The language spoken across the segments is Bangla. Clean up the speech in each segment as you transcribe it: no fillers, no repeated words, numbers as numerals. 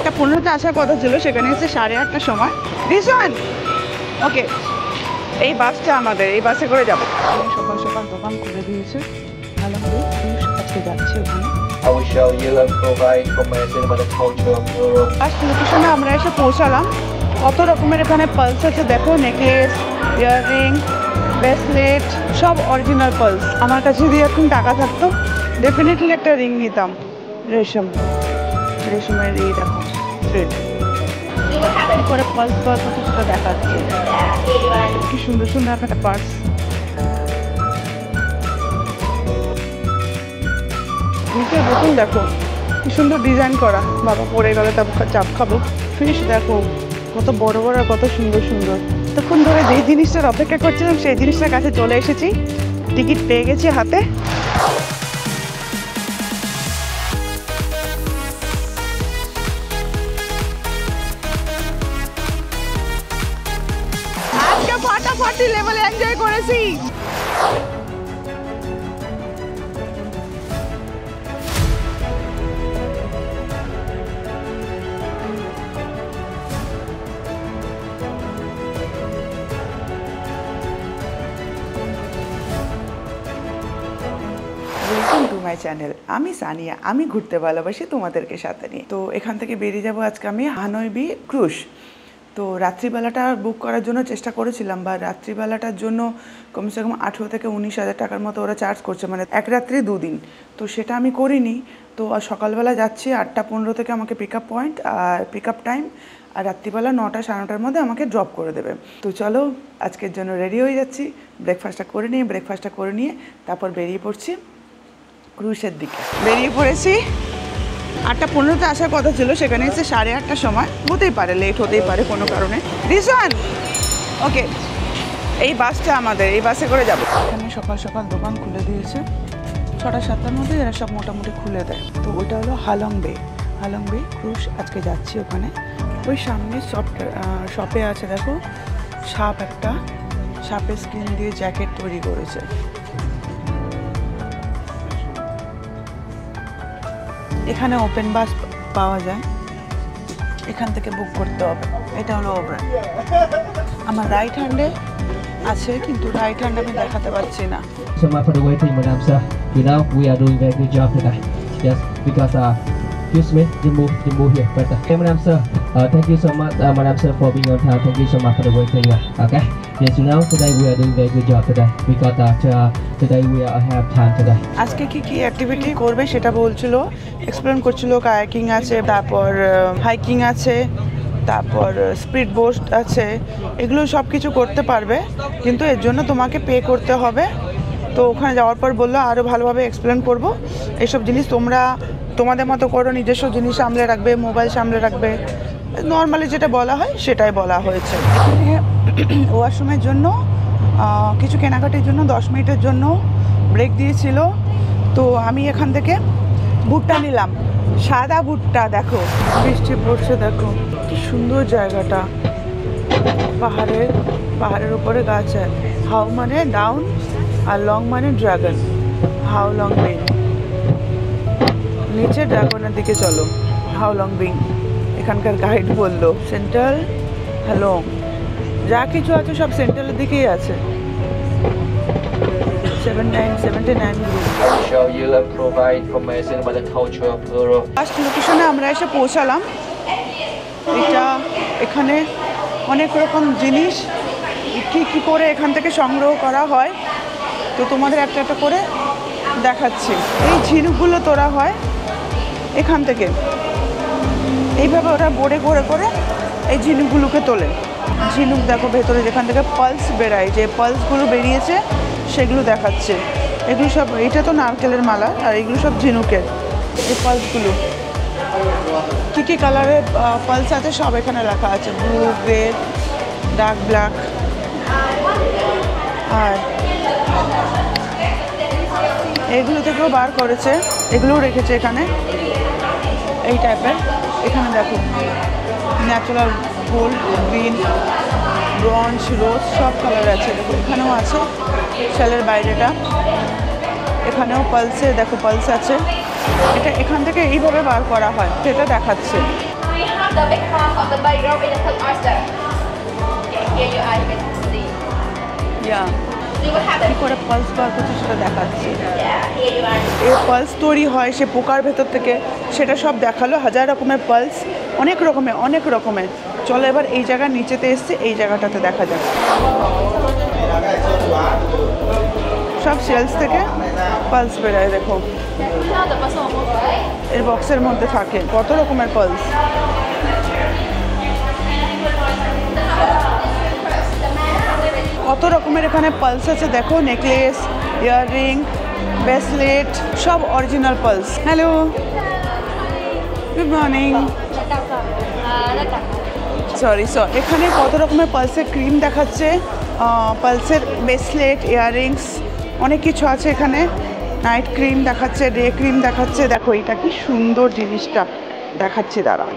8:15-তে আসার কথা ছিল, সেখানে এসে 8:30টার সময়। রিজন ওকে, এই বাসটা আমাদের, এই বাসে করে যাবো। সকাল সকাল দোকান খুলে দিয়েছে, ভালো হবে। আজকে যাচ্ছি ওখানে। ফার্স্ট লোকেশনে আমরা এসে পৌঁছালাম। কত রকমের এখানে পালস আছে দেখো, নেকলেস, ইয়াররিং, ব্রেসলেট, সব অরিজিনাল পালস। আমার কাছে যদি এখন টাকা থাকতো ডেফিনেটলি একটা রিং নিতাম, রেশমের এই দেখো থ্রেড করে পালস পালস কিছুটা দেখাচ্ছে। কি সুন্দর সুন্দর একটা পার্স। নিচে দেখুন, দেখো কি সুন্দর ডিজাইন করা। বাবা পরে গেলে তারপর চাপ খাবো। ফিনিশ দেখো কত বড় বড়, কত সুন্দর সুন্দর। তখন ধরে যেই জিনিসটার অপেক্ষা করছিলাম সেই জিনিসটার কাছে চলে এসেছি। টিকিট পেয়ে গেছি হাতে। আজকে ফাটাফাটি লেভেলে এনজয় করেছি। Welcome to my channel. আমি সানিয়া, আমি ঘুরতে ভালোবাসি তোমাদেরকে সাথে নিয়ে। তো এখান থেকে বেরিয়ে যাবো আজকে আমি হানয় বি ক্রুজ। তো রাত্রিবেলাটা বুক করার জন্য চেষ্টা করেছিলাম, বা রাত্রিবেলাটার জন্য কমসে কম 18 থেকে 19,000 টাকার মতো ওরা চার্জ করছে, মানে এক রাত্রি 2 দিন। তো সেটা আমি করিনি। তো সকালবেলা যাচ্ছি 8:15 থেকে আমাকে পিক আপ পয়েন্ট আর পিক আপ টাইম, আর রাত্রিবেলা 9টা 9:30-র মধ্যে আমাকে ড্রপ করে দেবে। তো চলো আজকের জন্য রেডি হয়ে যাচ্ছি। ব্রেকফাস্টটা করে নিয়ে তারপর বেরিয়ে পড়ছি ক্রুজের দিকে। বেরিয়ে পড়েছি। 8:15-তে আসার কথা ছিল, সেখানে এসে 8:30টার সময়। হতেই পারে, লেট হতেই পারে কোনো কারণে। রিজন ওকে, এই বাসটা আমাদের, এই বাসে করে যাবো। এখানে সকাল সকাল দোকান খুলে দিয়েছে। 6টা-7টার মধ্যে এরা সব মোটামুটি খুলে দেয়। তো ওটা হলো হালং বে ক্রুজ। আজকে যাচ্ছি ওখানে। ওই সামনে শপে আছে দেখো সাপ, একটা সাপের স্কিন দিয়ে জ্যাকেট তৈরি করেছে। এখানে ওপেন বাস পাওয়া যায়, এখান থেকে বুক করতে হবে। এটা হলো ওভার। আমার রাইট হ্যান্ডে আছে, কিন্তু রাইট হ্যান্ড আমি দেখাতে পারছি না। So much for the waiting, Madam Sir. You know we are doing very good job today. Yes, because excuse me, you move here better. Okay, Madam Sir. Thank you so much, Madam Sir, for being on time. Thank you so much for the waiting. Okay. Yes, you know today we are doing very good job today because today we have time today. আজকে কি অ্যাক্টিভিটি করবে সেটা বলছিল, এক্সপ্লেন করছিল। কায়াকিং আছে, তারপর হাইকিং আছে, তারপর স্পিড বোট আছে। এগুলো সব কিছু করতে পারবে, কিন্তু এর জন্য তোমাকে পে করতে হবে। তো ওখানে যাওয়ার পর বললো আরও ভালোভাবে এক্সপ্লেন করবো। এইসব জিনিস তোমরা তোমাদের মতো করো, নিজস্ব জিনিস সামলে রাখবে, মোবাইল সামলে রাখবে। নর্মালি যেটা বলা হয় সেটাই বলা হয়েছে। এখানে ওয়াশরুমের জন্য কিছু কেনাকাটির জন্য 10 মিনিটের জন্য ব্রেক দিয়েছিল। তো আমি এখান থেকে বুটটা নিলাম, সাদা বুটটা। দেখো বৃষ্টি পড়ছে, দেখো কি সুন্দর জায়গাটা। পাহাড়ের উপরে গাছ। হাউ মানে ডাউন, আর লং মানে ড্রাগন। হাউ লং বিং, নিচে ড্রাগনের দিকে চলো। হাউ লং বিং এখানকার গাইড বললো। সেন্ট্রাল হ্যালো, যা কিছু আছে সব সেন্ট্রালের দিকেই আছে। 79 Show you and provide information about the culture of Peru. First লোকেশনে আমরা এসে পৌঁছালাম। এখানে অনেক রকম জিনিস কী করে এখান থেকে সংগ্রহ করা হয়, তো তোমাদের একটা একটা করে দেখাচ্ছি। এই ঝিনুকগুলো তোলা হয় এখান থেকে, এইভাবে ওরা বোর্ডে করে এই ঝিনুকগুলোকে তোলে। ঝিনুক দেখো ভেতরে যেখান থেকে পালস বেরায়, যে পালসগুলো বেরিয়েছে সেগুলো দেখাচ্ছে। এগুলো সব, এটা তো নারকেলের মালা, আর এগুলো সব ঝিনুকের। এই পালসগুলো কী কালারের পালস আছে সব এখানে লেখা আছে, ব্লু, গ্রে, ডার্ক ব্ল্যাক। আর এগুলো থেকেও বার করেছে, এগুলোও রেখেছে এখানে এই টাইপের। এখানে দেখো ন্যাচারাল গোল্ড, গ্রিন, ব্রঞ্জ, রোজ সব কালার আছে। দেখো এখানেও আছে শালের বাইরেটা। এখানেও পালসে দেখো পালস আছে। এটা এখান থেকে এইভাবে বার করা হয়, সেটা দেখাচ্ছে। have the background of the background in the third oyster. Okay, here you are. You can see. Yeah You will have কি the. করে পালস বার করছে সেটা দেখাচ্ছি। Yeah, here you are. এর পালস তৈরি হয় সে পোকার ভেতর থেকে, সেটা সব দেখালো। হাজার রকমের পালস, অনেক রকমের। চলো এবার এই জায়গার নিচেতে এসছে, এই জায়গাটাতে দেখা যাক। সব সেলস থেকে পালস বেরোয়, দেখো Now the person will move, right? এর বক্সের মধ্যে থাকে কত রকমের পালস। কত রকমের এখানে পালস আছে দেখো, নেকলেস, ইয়াররিং, ব্রেসলেট, সব original pulse. Hello, good morning. Sorry এখানে কত রকমের পালসের ক্রিম দেখাচ্ছে, পালসের ব্রেসলেট, ইয়াররিংস, অনেক কিছু আছে এখানে। নাইট ক্রিম দেখাচ্ছে, ডে ক্রিম দেখাচ্ছে। দেখো এটা কি সুন্দর জিনিসটা দেখাচ্ছে, দাঁড়া।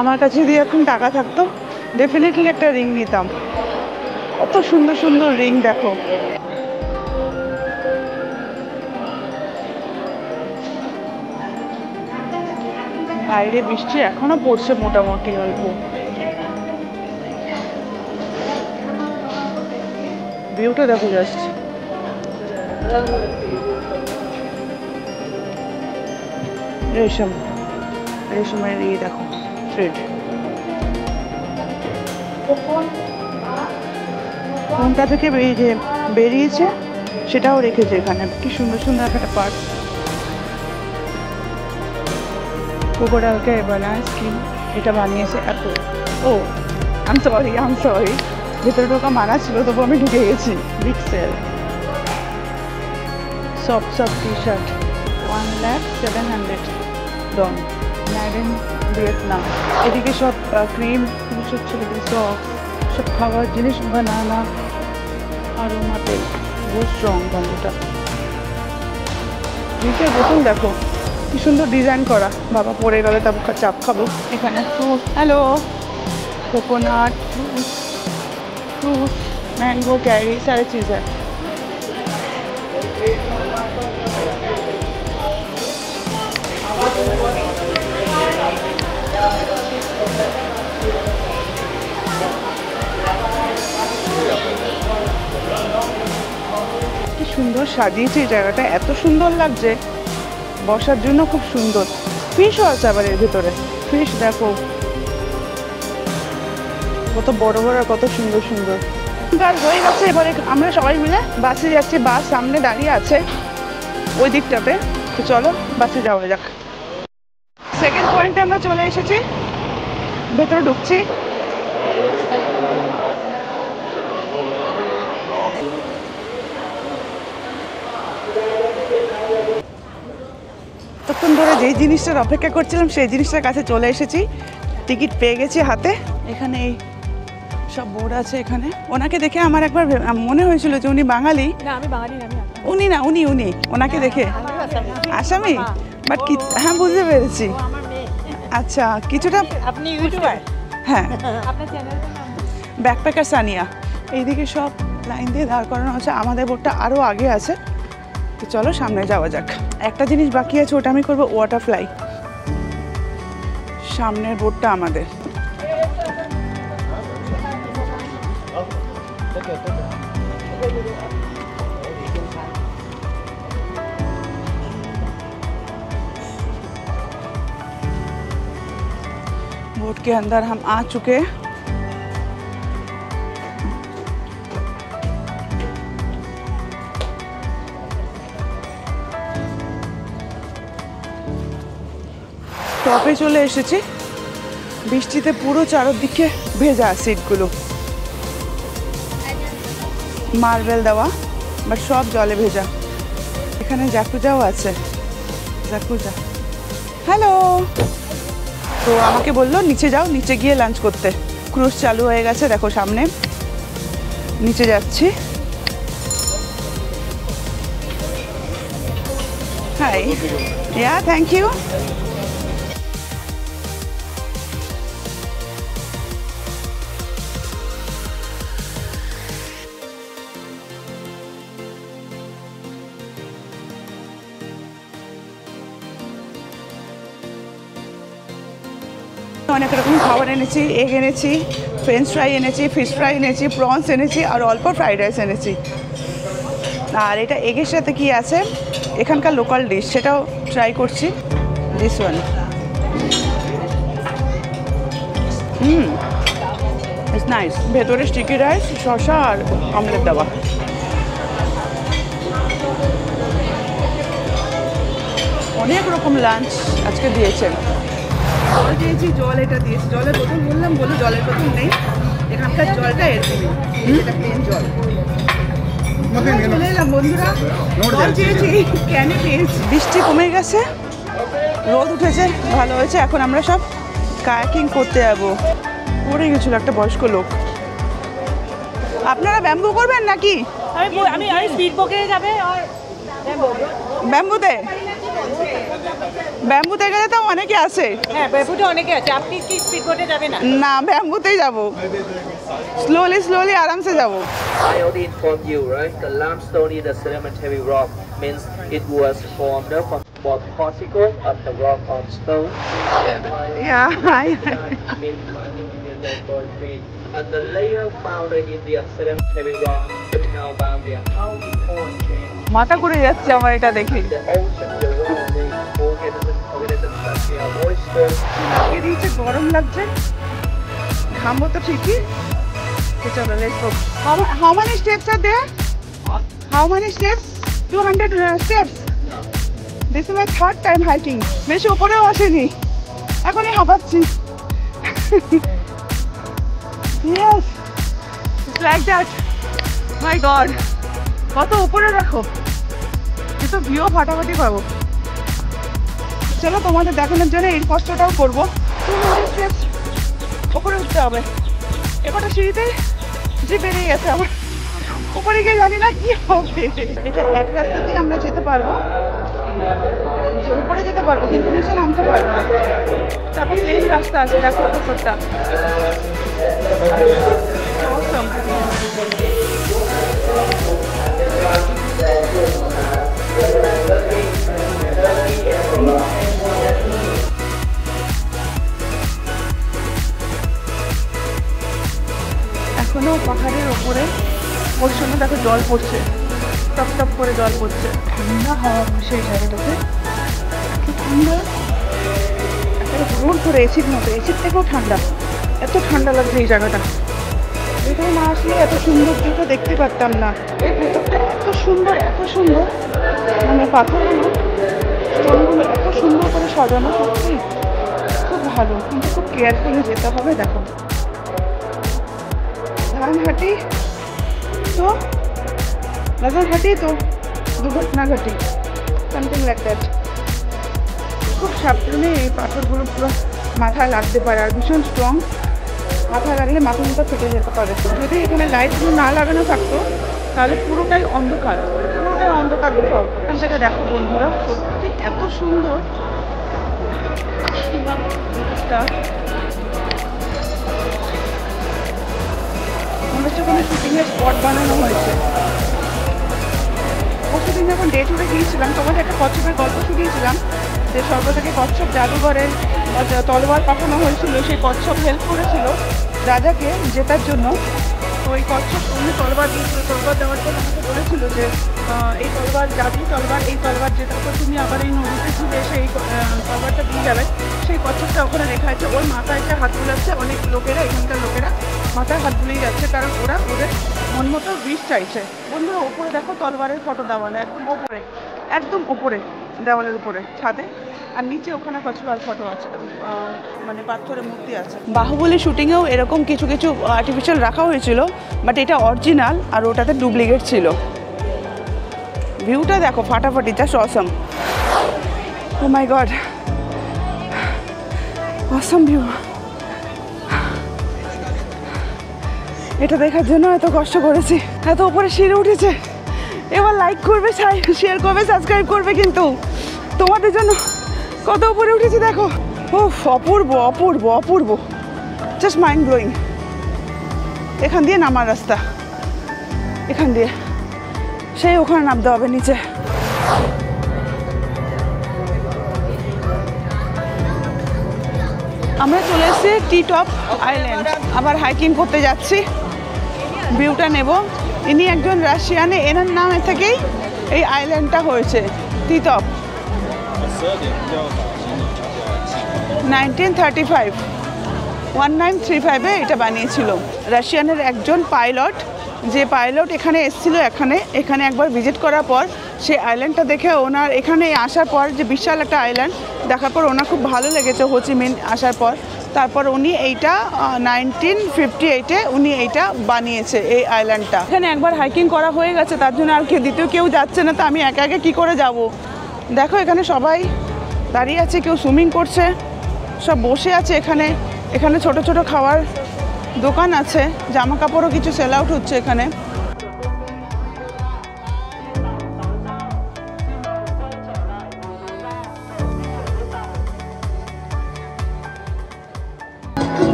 আমার কাছে যদি এখন টাকা থাকতো ডেফিনেটলি একটা রিং নিতাম। কত সুন্দর সুন্দর রিং দেখো। বাইরে বৃষ্টি এখনো পড়ছে মোটামুটি অল্প। ভিউটা দেখো জাস্ট। রেশমের এই দেখো থ্রেড। কোনটা থেকে বেরিয়েছে সেটাও রেখেছে এখানে। কি সুন্দর সুন্দর একটা পার্ট। কোকোডালকে বানায় স্কিন, এটা বানিয়েছে এত। ও আম সরি ভেতরে ঢোকা মানা ছিল, তবু আমি ঢুকে গেছি। বিগ সেল সব T shirt 1,700,000 dong, made in Vietnam. এদিকে সব ক্রিম, পুরুষের ছেলেদের সব খাওয়ার জিনিস, বানানা, আরোমা তেল, বহু স্ট্রং গন্ধটা। নিচের বোতল দেখো কি সুন্দর ডিজাইন করা। বাবা পরে গেলে তারপর চাপ খাবো। এখানে fruit, hello, coconut, fruit, mango, carry, सारी चीज़ है। কি সুন্দর সাজিয়েছে এই জায়গাটা, এত সুন্দর লাগছে বসার জন্য, খুব সুন্দর। ফিশও আছে আবার এর ভিতরে। ফিশ দেখো কত বড় বড়, কত সুন্দর সুন্দর। কাজ হয়ে গেছে, এবারে আমরা সবাই মিলে বাসে যাচ্ছি। বাস সামনে দাঁড়িয়ে আছে ওই দিকটাতে, তো চলো বাসে যাওয়া যাক। সেকেন্ড পয়েন্টে আমরা চলে এসেছি, ভেতরে ঢুকছি। তখন ধরে যেই জিনিসটার অপেক্ষা করছিলাম সেই জিনিসটার কাছে চলে এসেছি। টিকিট পেয়ে গেছি হাতে। এখানে এই সব বোর্ড আছে। এখানে ওনাকে দেখে আমার একবার মনে হয়েছিল যে উনি বাঙালি। না, আমি বাঙালি না, উনি না, উনি ওনাকে দেখে আসামি, বাট কি, হ্যাঁ বুঝতে পেরেছি। আচ্ছা কিছুটা। আপনি ইউটিউবার? হ্যাঁ, আপনার চ্যানেলের নাম? ব্যাকপ্যাকার সানিয়া। এইদিকে সব লাইন দিয়ে দাঁড় করানো আছে। আমাদের বোর্ডটা আরও আগে আছে, তো চলো সামনে যাওয়া যাক। একটা জিনিস বাকি আছে, ওটা আমি করবো ওয়াটারফ্লাই। সামনের বোর্ডটা আমাদের। बोट के अंदर हम आ चुके हैं। টপে চলে এসেছি। বৃষ্টিতে পুরো চারদিকে ভেজা সিটগুলো, মার্বেল দেওয়া, বাট সব জলে ভেজা। এখানে জাকুজাও আছে, জাকুজা। হ্যালো, তো আমাকে বললো নিচে যাও, নিচে গিয়ে লাঞ্চ করতে। ক্রুজ চালু হয়ে গেছে, দেখো সামনে। নিচে যাচ্ছি। Hi, yeah thank you. অনেক রকম খাবার এনেছি, এগ এনেছি, ফ্রেঞ্চ ফ্রাই এনেছি, ফিশ ফ্রাই এনেছি, প্রনস এনেছি আর অল্প ফ্রাইড রাইস এনেছি। আর এটা এগের সাথে কি আছে এখানকার লোকাল ডিশ, সেটাও ট্রাই করছি। This one it's nice. ভেতরে স্টিকি রাইস, শসা আর অমলেট দেওয়া। অনেক রকম লাঞ্চ আজকে দিয়েছেন। জল দিয়েছি, জল এটা দিয়েছি। জলের বোতল বললাম, বলে জলের বোতল নেই, এখানকার জলটা এরকমই, এটা প্লেন জল। চলে এলাম বন্ধুরা, জল চেয়েছি, ক্যানে পেয়েছি। বৃষ্টি কমে গেছে, রোদ উঠেছে, ভালো হয়েছে। এখন আমরা সব কায়াকিং করতে যাবো। পড়ে গেছিল একটা বয়স্ক লোক। আপনারা ব্যাম্বু করবেন নাকি? আমি স্পিড বোটে যাবে আর ব্যাম্বুতে? ব্যাম্বুতে গেলে তো অনেকে আছে। হ্যাঁ, ব্যাম্বুতে অনেকে আছে। আপনি কি স্পিড বোটে যাবেন না? না, ব্যাম্বুতেই যাবো, স্লোলি আরামসে যাবো। I already informed you, right? The limestone in the sedimentary rock means it was formed from both particles of the rock on stone. And the layer found in the sedimentary rock is now bound there. How the pore change. মাথা ঘুরে যাচ্ছে আমার এটা দেখে। The ocean, the surrounding organisms such as oysters. লাগিয়ে দিয়েছে, গরম লাগছে, ঘামবো তো ঠিকই। চলো, let's go. How many steps are there? How many steps? 200 steps. This is my third time hiking. বেশি উপরেও আসেনি, এখনই হাঁপাচ্ছি। Yes, it's like that. My God, কত উপরে দেখো, এত ভিউ ফাটাফাটি পাবো। চলো, তোমাদের দেখানোর জন্য এই কষ্টটাও করবো। 200 steps উপরে উঠতে হবে। একটা সিঁড়িতে যে বেরিয়ে গেছে আমার, উপরে গিয়ে জানি না কি হবে। এটা এক রাস্তাতেই আমরা যেতে পারবো, উপরে যেতে পারবো, কিন্তু নিচে নামতে পারবো না। তারপর প্লেন রাস্তা আছে, দেখো উপরটা। Awesome. এখনো পাহাড়ের ওপরে ওর জন্য দেখো জল পড়ছে, টপ টপ করে জল পড়ছে। ঠান্ডা হাওয়া সেই জায়গাটাতে, এত ঠান্ডা, একটা ঘুর করে এসির মতো, এসির থেকেও ঠান্ডা। এত ঠান্ডা লাগছে এই জায়গাটা। ভেতরে না আসলে এত সৌন্দর্যটা দেখতে পারতাম না। এর ভেতরটা এত সুন্দর, এত সুন্দর, মানে পাথরগুলো, স্টোনগুলো এত সুন্দর করে সাজানো, সত্যি খুব ভালো, কিন্তু খুব কেয়ারফুলি যেতে হবে। দেখো, ধানহাটি তো রাজারহাটি তো দুর্ঘটনা ঘাটি, সামথিং লাইক দ্যাট। খুব সাবধানে এই পাথরগুলো পুরো মাথায় লাগতে পারে, আর ভীষণ স্ট্রং। মাথায় লাগলে মাথা মতো ফেটে যেতে পারে। যদি এখানে লাইটগুলো না লাগানো থাকতো তাহলে পুরোটাই অন্ধকার, পুরোটাই অন্ধকার কোথাও। এখান থেকে দেখো বন্ধুরা, সত্যি এত সুন্দর মনে হচ্ছে কোনো শুটিংয়ের স্পট বানানো হয়েছে। পরশুদিন যখন ডে টুরে গিয়েছিলাম, তোমাদের একটা কচ্ছপের গল্প শুনিয়েছিলাম যে স্বর্গ থেকে কচ্ছপ জাদুঘরের তলোয়ার পাঠানো হয়েছিল। সেই কচ্ছপ হেল্প করেছিল রাজাকে জেতার জন্য। তো ওই কচ্ছপ উনি তলবার দিয়েছিল, তলবার দেওয়ার পর আমাকে বলেছিল যে এই তলবার জাদু তলবার, এই তলবার জেতার পর তুমি আবার এই নদীতে ছুটে এসে এই তলবারটা দিয়ে যাবে। সেই কচ্ছপটা ওখানে রেখা আছে, ওর মাথায় একটা হাত বুলাচ্ছে। অনেক লোকেরা, এখানকার লোকেরা মাথায় হাত বুলিয়ে যাচ্ছে, কারণ ওরা ওদের মন মতো বিষ চাইছে। বন্ধুরা, ওপরে দেখো তলবারের ফটো দেওয়ালে, একদম ওপরে, একদম ওপরে দেওয়ালের উপরে ছাদে, আর নিচে ওখানে কচ্ছপের ফটো আছে, মানে পাথরের মূর্তি আছে। বাহুবলী শুটিংয়েও এরকম কিছু কিছু আর্টিফিশিয়াল রাখা হয়েছিল, বাট এটা অরিজিনাল আর ওটাতে ডুপ্লিকেট ছিল। ভিউটা দেখো ফাটাফাটি, জাস্ট অসম। ও মাই গড, অসম ভিউ। এটা দেখার জন্য এত কষ্ট করেছি, এত উপরে সিঁড়ে উঠেছে। এবার লাইক করবে, শেয়ার করবে, সাবস্ক্রাইব করবে, কিন্তু তোমাদের জন্য কত উপরে উঠেছি দেখো। ও অপূর্ব অপূর্ব অপূর্ব, জাস্ট মাইন্ড ব্লোয়িং। এখান দিয়ে নামার রাস্তা, এখান দিয়ে সেই ওখানে নামতে হবে নিচে। আমরা চলে এসেছি টি টপ আইল্যান্ড, আবার হাইকিং করতে যাচ্ছি, ভিউটা নেব। ইনি একজন রাশিয়ানে, এনার নামে থেকেই এই আইল্যান্ডটা হয়েছে টি টপ। 1935 এটা বানিয়েছিল রাশিয়ানের একজন পাইলট, যে পাইলট এখানে এসেছিল। এখানে একবার ভিজিট করার পর সেই আইল্যান্ডটা দেখে ওনার এখানে আসার পর, যে বিশাল একটা আইল্যান্ড দেখার পর ওনার খুব ভালো লেগেছে হোচিমিন আসার পর। তারপর উনি এইটা 1958-এ উনি এইটা বানিয়েছে এই আইল্যান্ডটা। এখানে একবার হাইকিং করা হয়ে গেছে, তার জন্য আর দ্বিতীয় কেউ যাচ্ছে না, তো আমি একা একা কী করে যাব। দেখো এখানে সবাই দাঁড়িয়ে আছে, কেউ সুইমিং করছে, সব বসে আছে এখানে। এখানে ছোট ছোট খাওয়ার দোকান আছে, জামা কাপড়ও কিছু সেল আউট হচ্ছে এখানে।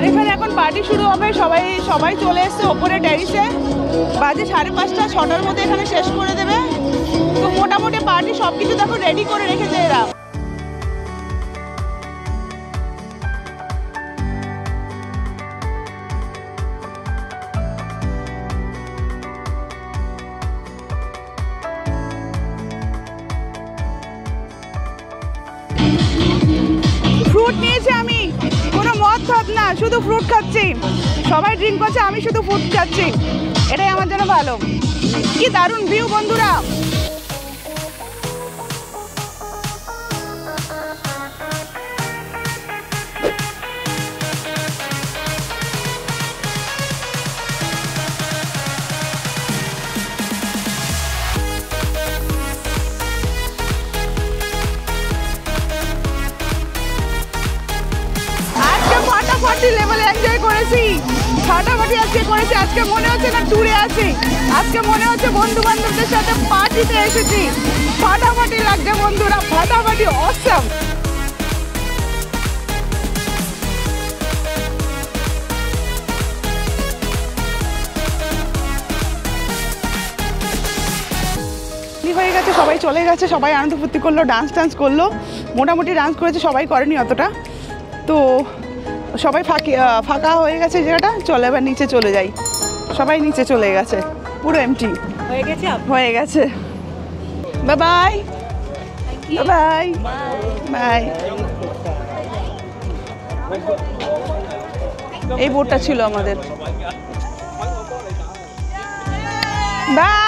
এখানে এখন পার্টি শুরু হবে, সবাই চলে এসছে ওপরে ট্যারিসে। বাজে 5:30, 6টার মধ্যে এখানে শেষ করে দেবে। তো মোটামুটি পার্টি সব কিছু দেখো রেডি করে রেখেছে এরা। ফ্রুট নিয়েছি আমি, কোনো মদ খাব না, শুধু ফ্রুট খাচ্ছি। সবাই ড্রিঙ্ক করছে, আমি শুধু ফ্রুট খাচ্ছি, এটাই আমার জন্য ভালো। কি দারুণ ভিউ বন্ধুরা। ফাটাফাটি লেভেলে এনজয় করেছি, ফাটাফাটি আজকে করেছি। আজকে মনে হচ্ছে না ট্যুরে আছি, আজকে মনে হচ্ছে বন্ধু বান্ধবদের সাথে পার্টিতে এসেছি। ফাটাফাটি লাগছে বন্ধুরা, ফাটাফাটি অসাম। হয়ে গেছে, সবাই চলে গেছে, সবাই আনন্দ ফুর্তি করলো, ডান্স করলো। মোটামুটি ডান্স করেছে, সবাই করেনি অতটা। তো সবাই ফাঁকা হয়ে গেছে জায়গাটা, চলে এবার নিচে চলে যাই। সবাই নিচে চলে গেছে, পুরো এমটি হয়ে গেছে। Bye bye bye bye. এই বোটটা ছিল আমাদের। বাই।